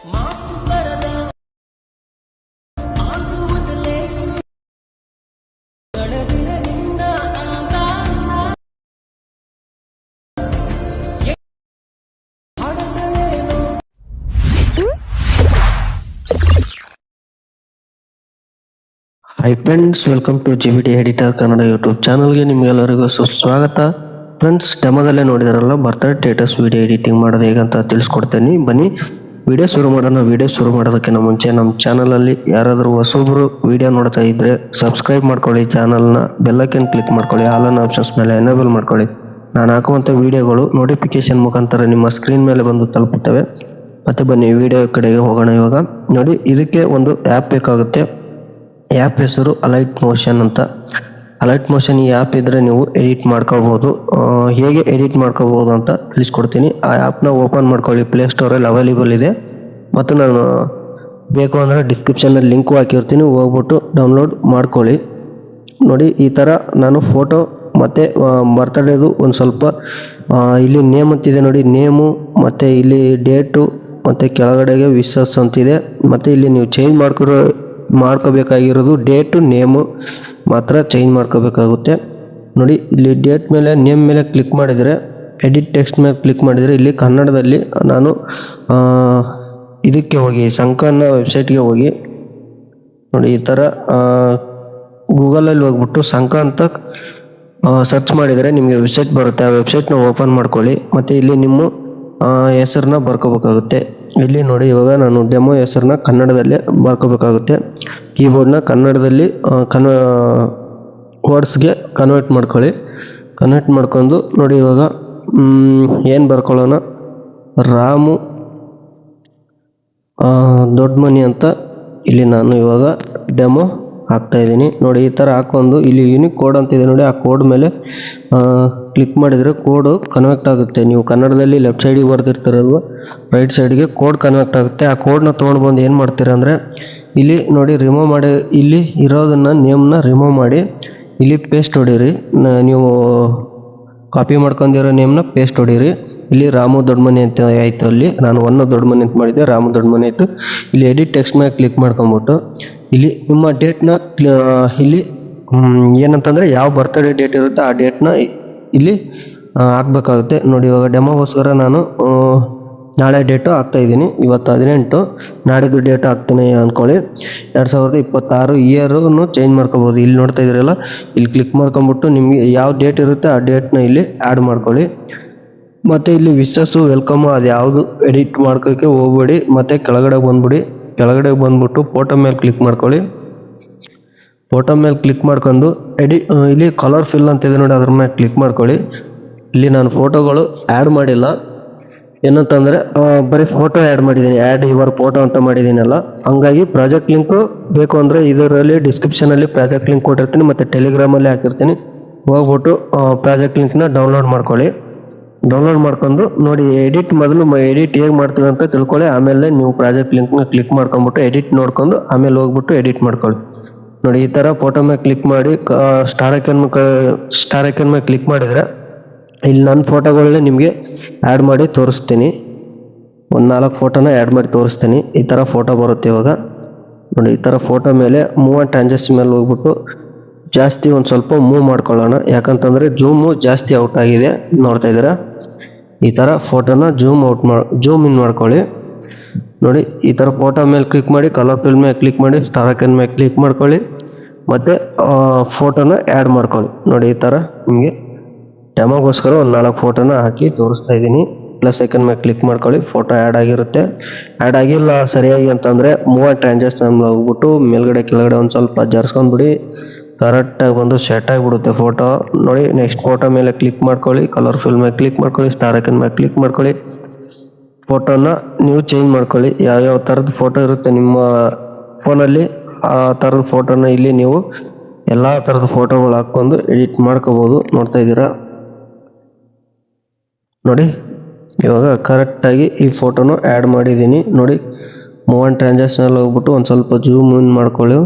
Hi friends, welcome to GVD editor Kannada YouTube ಚಾನಲ್ಗೆ ನಿಮಗೆಲ್ಲರಿಗೂ ಸುಸ್ವಾಗತ. ಫ್ರೆಂಡ್ಸ್, ಡೆಮೋದಲ್ಲೇ ನೋಡಿದಾರಲ್ಲ ಬರ್ತ್ಡೇ ಸ್ಟೇಟಸ್ ವಿಡಿಯೋ ಎಡಿಟಿಂಗ್ ಮಾಡೋದು ಹೇಗಂತ ತಿಳಿಸ್ಕೊಡ್ತೇನೆ. ಬನ್ನಿ ವಿಡಿಯೋ ಶುರು ಮಾಡೋಣ. ವಿಡಿಯೋ ಶುರು ಮಾಡೋದಕ್ಕಿಂತ ಮುಂಚೆ ನಮ್ಮ ಚಾನಲಲ್ಲಿ ಯಾರಾದರೂ ಹೊಸೊಬ್ರು ವಿಡಿಯೋ ನೋಡ್ತಾ ಇದ್ದರೆ ಸಬ್ಸ್ಕ್ರೈಬ್ ಮಾಡ್ಕೊಳ್ಳಿ, ಚಾನಲ್ನ ಬೆಲ್ಲೈಕನ್ ಕ್ಲಿಕ್ ಮಾಡ್ಕೊಳ್ಳಿ, ಆಲ್ ಆನ್ ಆಪ್ಷನ್ಸ್ ಮೇಲೆ ಎನೇಬಲ್ ಮಾಡ್ಕೊಳ್ಳಿ. ನಾನು ಹಾಕುವಂಥ ವಿಡಿಯೋಗಳು ನೋಟಿಫಿಕೇಶನ್ ಮುಖಾಂತರ ನಿಮ್ಮ ಸ್ಕ್ರೀನ್ ಮೇಲೆ ಬಂದು ತಲುಪುತ್ತವೆ. ಮತ್ತು ಬನ್ನಿ ವಿಡಿಯೋ ಕಡೆಗೆ ಹೋಗೋಣ. ಇವಾಗ ನೋಡಿ, ಇದಕ್ಕೆ ಒಂದು ಆ್ಯಪ್ ಬೇಕಾಗುತ್ತೆ. ಆ್ಯಪ್ ಹೆಸರು ಅಲೈಟ್ ಮೋಷನ್ ಅಂತ. ಅಲೈಟ್ ಮೋಷನ್ ಈ ಆ್ಯಪ್ ಇದ್ದರೆ ನೀವು ಎಡಿಟ್ ಮಾಡ್ಕೊಳ್ಬೋದು. ಹೇಗೆ ಎಡಿಟ್ ಮಾಡ್ಕೋಬೋದು ಅಂತ ತಿಳಿಸ್ಕೊಡ್ತೀನಿ. ಆ ಆ್ಯಪ್ನ ಓಪನ್ ಮಾಡ್ಕೊಳ್ಳಿ. ಪ್ಲೇಸ್ಟೋರಲ್ಲಿ ಅವೈಲೇಬಲ್ ಇದೆ, ಮತ್ತು ನಾನು ಬೇಕು ಅಂದರೆ ಡಿಸ್ಕ್ರಿಪ್ಷನಲ್ಲಿ ಲಿಂಕು ಹಾಕಿರ್ತೀನಿ, ಹೋಗ್ಬಿಟ್ಟು ಡೌನ್ಲೋಡ್ ಮಾಡ್ಕೊಳ್ಳಿ. ನೋಡಿ, ಈ ಥರ ನಾನು ಫೋಟೋ ಮತ್ತು ಬರ್ತಡೇದು ಒಂದು ಸ್ವಲ್ಪ ಇಲ್ಲಿ ನೇಮ್ ಅಂತಿದೆ ನೋಡಿ, ನೇಮು ಮತ್ತು ಇಲ್ಲಿ ಡೇಟು ಮತ್ತು ಕೆಳಗಡೆಗೆ ವಿಶಸ್ ಅಂತಿದೆ. ಮತ್ತು ಇಲ್ಲಿ ನೀವು ಚೇಂಜ್ ಮಾಡ್ಕೋಬೇಕಾಗಿರೋದು ಡೇಟು ನೇಮು ಮಾತ್ರ ಚೇಂಜ್ ಮಾಡ್ಕೋಬೇಕಾಗುತ್ತೆ. ನೋಡಿ, ಇಲ್ಲಿ ಡೇಟ್ ಮೇಲೆ ನೇಮ್ ಮೇಲೆ ಕ್ಲಿಕ್ ಮಾಡಿದರೆ, ಎಡಿಟ್ ಟೆಕ್ಸ್ಟ್ ಮೇಲೆ ಕ್ಲಿಕ್ ಮಾಡಿದರೆ ಇಲ್ಲಿ ಕನ್ನಡದಲ್ಲಿ ನಾನು ಇದಕ್ಕೆ ಹೋಗಿ ಸಂಕನ್ನ ವೆಬ್ಸೈಟ್ಗೆ ಹೋಗಿ ನೋಡಿ, ಈ ಥರ ಗೂಗಲಲ್ಲಿ ಹೋಗ್ಬಿಟ್ಟು ಸಂಕ ಅಂತ ಸರ್ಚ್ ಮಾಡಿದರೆ ನಿಮಗೆ ವೆಬ್ಸೈಟ್ ಬರುತ್ತೆ. ಆ ವೆಬ್ಸೈಟ್ನ ಓಪನ್ ಮಾಡ್ಕೊಳ್ಳಿ. ಮತ್ತು ಇಲ್ಲಿ ನಿಮ್ಮ ಹೆಸರನ್ನ ಬರ್ಕೋಬೇಕಾಗುತ್ತೆ. ಇಲ್ಲಿ ನೋಡಿ, ಇವಾಗ ನಾನು ಡೆಮೋ ಹೆಸರನ್ನ ಕನ್ನಡದಲ್ಲೇ ಬರ್ಕೋಬೇಕಾಗುತ್ತೆ. ಕೀಬೋರ್ಡ್ನ ಕನ್ನಡದಲ್ಲಿ ವರ್ಡ್ಸ್ಗೆ ಕನ್ವರ್ಟ್ ಮಾಡ್ಕೊಳ್ಳಿ. ಕನ್ವರ್ಟ್ ಮಾಡ್ಕೊಂಡು ನೋಡಿ, ಇವಾಗ ಏನು ಬರ್ಕೊಳ್ಳೋಣ, ರಾಮು ದೊಡ್ಡ ಮನಿ ಅಂತ ಇಲ್ಲಿ ನಾನು ಇವಾಗ ಡೆಮೋ ಹಾಕ್ತಾಯಿದ್ದೀನಿ. ನೋಡಿ, ಈ ಥರ ಹಾಕ್ಕೊಂಡು ಇಲ್ಲಿ ಯೂನಿಕ್ ಕೋಡ್ ಅಂತಿದೆ ನೋಡಿ, ಆ ಕೋಡ್ ಮೇಲೆ ಕ್ಲಿಕ್ ಮಾಡಿದರೆ ಕೋಡು ಕನ್ವರ್ಟ್ ಆಗುತ್ತೆ. ನೀವು ಕನ್ನಡದಲ್ಲಿ ಲೆಫ್ಟ್ ಸೈಡಿಗೆ ಬರ್ತಿರ್ತೀರಲ್ವ, ರೈಟ್ ಸೈಡ್ಗೆ ಕೋಡ್ ಕನ್ವರ್ಟ್ ಆಗುತ್ತೆ. ಆ ಕೋಡ್ನ ತೊಗೊಂಡು ಬಂದು ಏನು ಮಾಡ್ತೀರ ಅಂದರೆ, ಇಲ್ಲಿ ನೋಡಿ ರಿಮೂವ್ ಮಾಡಿ, ಇಲ್ಲಿ ಇರೋದನ್ನು ನೇಮ್ನ ರಿಮೂವ್ ಮಾಡಿ ಇಲ್ಲಿ ಪೇಸ್ಟ್ ಹೊಡೀರಿ. ನೀವು ಕಾಪಿ ಮಾಡ್ಕೊಂಡಿರೋ ನೇಮ್ನ ಪೇಸ್ಟ್ ಹೊಡೀರಿ. ಇಲ್ಲಿ ರಾಮು ದೊಡ್ಡಮನಿ ಅಂತ ಆಯಿತು. ಅಲ್ಲಿ ನಾನು ದೊಡ್ಡಮನಿ ಅಂತ ಮಾಡಿದ್ದೆ, ರಾಮು ದೊಡ್ಡಮನಿ ಆಯಿತು. ಇಲ್ಲಿ ಎಡಿಟ್ ಟೆಕ್ಸ್ಟ್ ಮೇಲೆ ಕ್ಲಿಕ್ ಮಾಡ್ಕೊಂಬಿಟ್ಟು ಇಲ್ಲಿ ನಿಮ್ಮ ಡೇಟ್ನ ಇಲ್ಲಿ ಏನಂತಂದರೆ ಯಾವ ಬರ್ತಡೇ ಡೇಟ್ ಇರುತ್ತೆ ಆ ಡೇಟ್ನ ಇಲ್ಲಿ ಹಾಕಬೇಕಾಗುತ್ತೆ. ನೋಡಿ, ಇವಾಗ ಡೆಮೋಗೋಸ್ಕರ ನಾನು ನಾಳೆ ಡೇಟು ಹಾಕ್ತಾಯಿದ್ದೀನಿ. ಇವತ್ತು 18, ನಾಡಿದ್ದು ಡೇಟು ಹಾಕ್ತೀನಿ ಅಂದ್ಕೊಳ್ಳಿ. 2026 ಇಯರನ್ನು ಚೇಂಜ್ ಮಾಡ್ಕೊಬೋದು. ಇಲ್ಲಿ ನೋಡ್ತಾ ಇದ್ದೀರಲ್ಲ, ಇಲ್ಲಿ ಕ್ಲಿಕ್ ಮಾಡ್ಕೊಂಬಿಟ್ಟು ನಿಮಗೆ ಯಾವ ಡೇಟ್ ಇರುತ್ತೆ ಆ ಡೇಟ್ನ ಇಲ್ಲಿ ಆ್ಯಡ್ ಮಾಡ್ಕೊಳ್ಳಿ. ಮತ್ತು ಇಲ್ಲಿ ವಿಶಸ್ಸು ವೆಲ್ಕಮ್ಮು ಅದು ಯಾವುದು ಎಡಿಟ್ ಮಾಡ್ಕೋಕ್ಕೆ ಹೋಗ್ಬೇಡಿ. ಮತ್ತು ಕೆಳಗಡೆ ಬಂದ್ಬಿಟ್ಟು ಫೋಟೋ ಮೇಲೆ ಕ್ಲಿಕ್ ಮಾಡ್ಕೊಳ್ಳಿ. ಫೋಟೋ ಮೇಲೆ ಕ್ಲಿಕ್ ಮಾಡ್ಕೊಂಡು ಇಲ್ಲಿ ಕಲರ್ ಫಿಲ್ ಅಂತಿದೆ ನೋಡಿ, ಅದ್ರ ಮೇಲೆ ಕ್ಲಿಕ್ ಮಾಡ್ಕೊಳ್ಳಿ. ಇಲ್ಲಿ ನಾನು ಫೋಟೋಗಳು ಆ್ಯಡ್ ಮಾಡಿಲ್ಲ, ಏನಂತಂದರೆ ಬರೀ ಫೋಟೋ ಆ್ಯಡ್ ಮಾಡಿದ್ದೀನಿ, ಆ್ಯಡ್ ಯುವರ್ ಫೋಟೋ ಅಂತ ಮಾಡಿದ್ದೀನಲ್ಲ. ಹಂಗಾಗಿ ಪ್ರಾಜೆಕ್ಟ್ ಲಿಂಕು ಬೇಕು ಅಂದರೆ ಇದರಲ್ಲಿ ಡಿಸ್ಕ್ರಿಪ್ಷನಲ್ಲಿ ಪ್ರಾಜೆಕ್ಟ್ ಲಿಂಕ್ ಕೊಟ್ಟಿರ್ತೀನಿ, ಮತ್ತು ಟೆಲಿಗ್ರಾಮಲ್ಲಿ ಹಾಕಿರ್ತೀನಿ. ಹೋಗ್ಬಿಟ್ಟು ಪ್ರಾಜೆಕ್ಟ್ ಲಿಂಕ್ನ ಡೌನ್ಲೋಡ್ ಮಾಡ್ಕೊಳ್ಳಿ. ಡೌನ್ಲೋಡ್ ಮಾಡ್ಕೊಂಡು ನೋಡಿ, ಮೊದಲು ಎಡಿಟ್ ಹೇಗೆ ಮಾಡ್ತೀವಿ ಅಂತ ತಿಳ್ಕೊಳ್ಳಿ. ಆಮೇಲೆ ನೀವು ಪ್ರಾಜೆಕ್ಟ್ ಲಿಂಕ್ನ ಕ್ಲಿಕ್ ಮಾಡ್ಕೊಂಬಿಟ್ಟು ಎಡಿಟ್ ನೋಡ್ಕೊಂಡು ಆಮೇಲೆ ಹೋಗ್ಬಿಟ್ಟು ಎಡಿಟ್ ಮಾಡ್ಕೊಳ್ಳಿ. ನೋಡಿ, ಈ ಥರ ಫೋಟೋ ಮೇಲೆ ಕ್ಲಿಕ್ ಮಾಡಿ ಸ್ಟಾರ್ ಐಕನ್ ಮೇಲೆ ಕ್ಲಿಕ್ ಮಾಡಿದರೆ ಇಲ್ಲಿ ನನ್ನ ಫೋಟೋಗಳನ್ನೇ ನಿಮಗೆ ಆ್ಯಡ್ ಮಾಡಿ ತೋರಿಸ್ತೀನಿ. ಒಂದು 4 ಫೋಟೋನ ಆ್ಯಡ್ ಮಾಡಿ ತೋರಿಸ್ತೀನಿ. ಈ ಥರ ಫೋಟೋ ಬರುತ್ತೆ. ಇವಾಗ ನೋಡಿ, ಈ ಥರ ಫೋಟೋ ಮೇಲೆ ಮೂವ್ ಆ್ಯಂಡ್ ಟ್ರಾನ್ಸೆಸ್ ಮೇಲೆ ಹೋಗ್ಬಿಟ್ಟು ಜಾಸ್ತಿ ಒಂದು ಸ್ವಲ್ಪ ಮೂವ್ ಮಾಡ್ಕೊಳ್ಳೋಣ. ಯಾಕಂತಂದರೆ ಜೂಮು ಜಾಸ್ತಿ ಔಟ್ ಆಗಿದೆ, ನೋಡ್ತಾ ಇದ್ದೀರಾ. ಈ ಥರ ಫೋಟೋನ ಜೂಮ್ ಇನ್ ಮಾಡ್ಕೊಳ್ಳಿ. ನೋಡಿ, ಈ ಥರ ಫೋಟೋ ಮೇಲೆ ಕ್ಲಿಕ್ ಮಾಡಿ, ಕಲರ್ ಫಿಲ್ ಮೇಲೆ ಕ್ಲಿಕ್ ಮಾಡಿ, ಸ್ಟಾರ್ ಐಕನ್ ಮೇಲೆ ಕ್ಲಿಕ್ ಮಾಡ್ಕೊಳ್ಳಿ, ಮತ್ತು ಫೋಟೋನ ಆ್ಯಡ್ ಮಾಡ್ಕೊಳ್ಳಿ. ನೋಡಿ, ಈ ಥರ ನಿಮಗೆ ಡೆಮೋಗೋಸ್ಕರ ಒಂದು 4 ಫೋಟೋನ ಹಾಕಿ ತೋರಿಸ್ತಾ ಇದ್ದೀನಿ. ಪ್ಲಸ್ ಐಕನ್ ಮೇಲೆ ಕ್ಲಿಕ್ ಮಾಡ್ಕೊಳ್ಳಿ, ಫೋಟೋ ಆ್ಯಡ್ ಆಗಿರುತ್ತೆ. ಆ್ಯಡ್ ಆಗಿಲ್ಲ ಸರಿಯಾಗಿ ಅಂತಂದರೆ ಮೂವ್ ಆ್ಯಂಡ್ ಟ್ರಾನ್ಸೆಕ್ಷನ್ ಹೋಗ್ಬಿಟ್ಟು ಮೇಲ್ಗಡೆ ಕೆಳಗಡೆ ಒಂದು ಸ್ವಲ್ಪ ಜರ್ಸ್ಕೊಂಡ್ಬಿಡಿ, ಕರೆಕ್ಟಾಗಿ ಬಂದು ಸೆಟ್ ಆಗಿಬಿಡುತ್ತೆ ಫೋಟೋ. ನೋಡಿ, ನೆಕ್ಸ್ಟ್ ಫೋಟೋ ಮೇಲೆ ಕ್ಲಿಕ್ ಮಾಡ್ಕೊಳ್ಳಿ, ಕಲರ್ ಫಿಲ್ ಮೇಲೆ ಕ್ಲಿಕ್ ಮಾಡ್ಕೊಳ್ಳಿ, ಸ್ಟಾರ್ ಐಕನ್ ಮೇಲೆ ಕ್ಲಿಕ್ ಮಾಡ್ಕೊಳ್ಳಿ. ಫೋಟೋನ ನೀವು ಚೇಂಜ್ ಮಾಡ್ಕೊಳ್ಳಿ. ಯಾವ್ಯಾವ ಥರದ ಫೋಟೋ ಇರುತ್ತೆ ನಿಮ್ಮ ಫೋನಲ್ಲಿ ಆ ಥರದ ಫೋಟೋನ ಇಲ್ಲಿ ನೀವು ಎಲ್ಲ ಥರದ ಫೋಟೋಗಳು ಹಾಕ್ಕೊಂಡು ಎಡಿಟ್ ಮಾಡ್ಕೋಬೋದು. ನೋಡ್ತಾ ಇದ್ದೀರಾ. ನೋಡಿ, ಇವಾಗ ಕರೆಕ್ಟಾಗಿ ಈ ಫೋಟೋನು ಆ್ಯಡ್ ಮಾಡಿದ್ದೀನಿ. ನೋಡಿ, ಮೂವ್ ಆ್ಯಂಡ್ ಟ್ರಾನ್ಸಾಕ್ಷನಲ್ಲಿ ಹೋಗ್ಬಿಟ್ಟು ಒಂದು ಸ್ವಲ್ಪ ಜೂಮ್ ಇನ್ ಮಾಡ್ಕೊಳ್ಳೋಣ.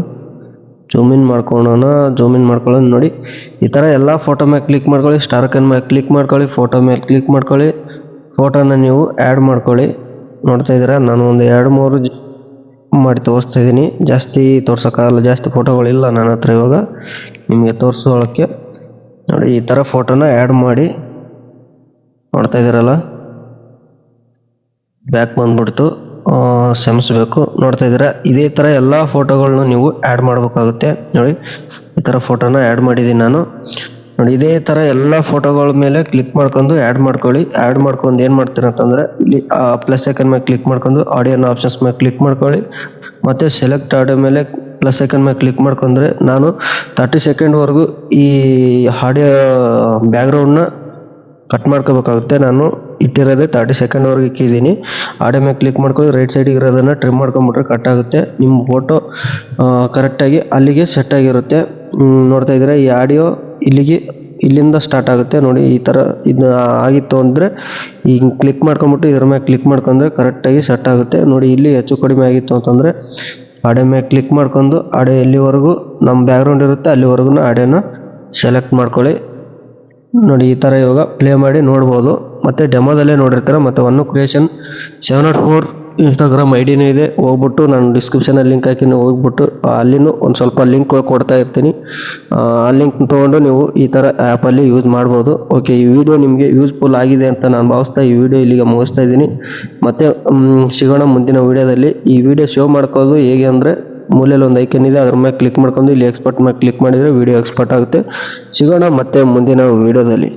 ನೋಡಿ, ಈ ಥರ ಎಲ್ಲ ಫೋಟೋ ಮೇಲೆ ಕ್ಲಿಕ್ ಮಾಡ್ಕೊಳ್ಳಿ, ಸ್ಟಾರ್ ಐಕನ್ ಮೇಲೆ ಕ್ಲಿಕ್ ಮಾಡ್ಕೊಳ್ಳಿ, ಫೋಟೋ ಮೇಲೆ ಕ್ಲಿಕ್ ಮಾಡ್ಕೊಳ್ಳಿ, ಫೋಟೋನ ನೀವು ಆ್ಯಡ್ ಮಾಡ್ಕೊಳ್ಳಿ. ನೋಡ್ತಾ ಇದ್ದೀರಾ, ನಾನು ಒಂದು 2-3 ಮಾಡಿ ತೋರಿಸ್ತಾ ಇದ್ದೀನಿ. ಜಾಸ್ತಿ ತೋರ್ಸೋಕ್ಕಾಗಲ್ಲ, ಜಾಸ್ತಿ ಫೋಟೋಗಳಿಲ್ಲ ನನ್ನ ಹತ್ರ ಇವಾಗ ನಿಮಗೆ ತೋರಿಸೋಳಕ್ಕೆ. ನೋಡಿ ಈ ಥರ ಫೋಟೋನ ಆ್ಯಡ್ ಮಾಡಿ ನೋಡ್ತಾ ಇದ್ದೀರಲ್ಲ, ಬ್ಯಾಕ್ ಬಂದ್ಬಿಡ್ತು, ಕ್ಷಮಿಸಬೇಕು. ನೋಡ್ತಾ ಇದ್ದೀರಾ, ಇದೇ ಥರ ಎಲ್ಲ ಫೋಟೋಗಳನ್ನ ನೀವು ಆ್ಯಡ್ ಮಾಡಬೇಕಾಗುತ್ತೆ. ನೋಡಿ ಈ ಥರ ಫೋಟೋನ ಆ್ಯಡ್ ಮಾಡಿದ್ದೀನಿ ನಾನು. ನೋಡಿ ಇದೇ ಥರ ಎಲ್ಲ ಫೋಟೋಗಳ ಮೇಲೆ ಕ್ಲಿಕ್ ಮಾಡ್ಕೊಂಡು ಆ್ಯಡ್ ಮಾಡ್ಕೊಳ್ಳಿ. ಆ್ಯಡ್ ಮಾಡ್ಕೊಂಡು ಏನು ಮಾಡ್ತೀರ ಅಂತಂದರೆ, ಇಲ್ಲಿ ಪ್ಲಸ್ ಐಕನ್ ಮೇಲೆ ಕ್ಲಿಕ್ ಮಾಡ್ಕೊಂಡು ಆಡಿಯೋನ ಆಪ್ಷನ್ಸ್ ಮೇಲೆ ಕ್ಲಿಕ್ ಮಾಡ್ಕೊಳ್ಳಿ. ಮತ್ತು ಸೆಲೆಕ್ಟ್ ಆಡಿಯೋ ಮೇಲೆ ಪ್ಲಸ್ ಐಕನ್ ಮೇಲೆ ಕ್ಲಿಕ್ ಮಾಡ್ಕೊಂಡ್ರೆ ನಾನು 30 ಸೆಕೆಂಡ್ವರೆಗೂ ಈ ಆಡಿಯೋ ಬ್ಯಾಕ್ಗ್ರೌಂಡ್ನ ಕಟ್ ಮಾಡ್ಕೋಬೇಕಾಗುತ್ತೆ. ನಾನು ಇಟ್ಟಿರೋದೇ 30 ಸೆಕೆಂಡ್ವರೆಗೆ ಇಕ್ಕಿದ್ದೀನಿ. ಆಡಿಯೋ ಮೇಲೆ ಕ್ಲಿಕ್ ಮಾಡ್ಕೊಂಡು ರೈಟ್ ಸೈಡಿಗೆ ಇರೋದನ್ನು ಟ್ರಿಮ್ ಮಾಡ್ಕೊಂಬಿಟ್ರೆ ಕಟ್ ಆಗುತ್ತೆ. ನಿಮ್ಮ ಫೋಟೋ ಕರೆಕ್ಟಾಗಿ ಅಲ್ಲಿಗೆ ಸೆಟ್ ಆಗಿರುತ್ತೆ. ನೋಡ್ತಾ ಇದ್ದೀರಾ, ಈ ಆಡಿಯೋ ಇಲ್ಲಿಂದ ಸ್ಟಾರ್ಟ್ ಆಗುತ್ತೆ. ನೋಡಿ ಈ ಥರ ಇದು ಆಗಿತ್ತು ಅಂದರೆ ಈಗ ಕ್ಲಿಕ್ ಮಾಡ್ಕೊಂಬಿಟ್ಟು ಇದ್ರ ಮೇಲೆ ಕ್ಲಿಕ್ ಮಾಡ್ಕೊಂಡ್ರೆ ಕರೆಕ್ಟಾಗಿ ಸೆಟ್ ಆಗುತ್ತೆ. ನೋಡಿ ಇಲ್ಲಿ ಹೆಚ್ಚು ಕಡಿಮೆ ಆಗಿತ್ತು ಅಂತಂದರೆ ಆಡಿಯೋ ಮೇಲೆ ಕ್ಲಿಕ್ ಮಾಡ್ಕೊಂಡು ಆಡಿಯೋ ಎಲ್ಲಿವರೆಗೂ ನಮ್ಮ ಬ್ಯಾಕ್ಗ್ರೌಂಡ್ ಇರುತ್ತೆ ಅಲ್ಲಿವರೆಗೂ ಆಡಿಯೋನ ಸೆಲೆಕ್ಟ್ ಮಾಡ್ಕೊಳ್ಳಿ. ನೋಡಿ ಈ ಥರ ಇವಾಗ ಪ್ಲೇ ಮಾಡಿ ನೋಡ್ಬೋದು. ಮತ್ತು ಡೆಮೋದಲ್ಲೇ ನೋಡಿರ್ತಾರೆ. ಮತ್ತು ಒನ್ ಕ್ರಿಯೇಷನ್ 704 ಇನ್ಸ್ಟಾಗ್ರಾಮ್ ಐಡಿನೂ ಇದೆ. ಹೋಗ್ಬಿಟ್ಟು ನಾನು ಡಿಸ್ಕ್ರಿಪ್ಷನಲ್ಲಿ ಲಿಂಕ್ ಹಾಕಿ ಹೋಗ್ಬಿಟ್ಟು ಅಲ್ಲಿನೂ ಒಂದು ಸ್ವಲ್ಪ ಲಿಂಕ್ ಕೊಡ್ತಾ ಇರ್ತೀನಿ. ಆ ಲಿಂಕ್ ತೊಗೊಂಡು ನೀವು ಈ ಥರ ಆ್ಯಪಲ್ಲಿ ಯೂಸ್ ಮಾಡ್ಬೋದು. ಓಕೆ, ಈ ವಿಡಿಯೋ ನಿಮಗೆ ಯೂಸ್ಫುಲ್ ಆಗಿದೆ ಅಂತ ನಾನು ಭಾವಿಸ್ತಾ ಈ ವಿಡಿಯೋ ಇಲ್ಲಿಗೆ ಮುಗಿಸ್ತಾ ಇದ್ದೀನಿ. ಮತ್ತು ಸಿಗೋಣ ಮುಂದಿನ ವಿಡಿಯೋದಲ್ಲಿ. ಈ ವಿಡಿಯೋ ಸೇವ್ ಮಾಡ್ಕೋದು ಹೇಗೆ ಅಂದರೆ, ಮೂಲೆಯಲ್ಲಿ ಒಂದು ಐಕನ್ ಇದೆ, ಅದ್ರ ಮೇಲೆ ಕ್ಲಿಕ್ ಮಾಡ್ಕೊಂಡು ಇಲ್ಲಿ ಎಕ್ಸ್ಪೋರ್ಟ್ ಮೇಲೆ ಕ್ಲಿಕ್ ಮಾಡಿದರೆ ವಿಡಿಯೋ ಎಕ್ಸ್ಪೋರ್ಟ್ ಆಗುತ್ತೆ. ಸಿಗೋಣ ಮತ್ತೆ ಮುಂದಿನ ವಿಡಿಯೋದಲ್ಲಿ.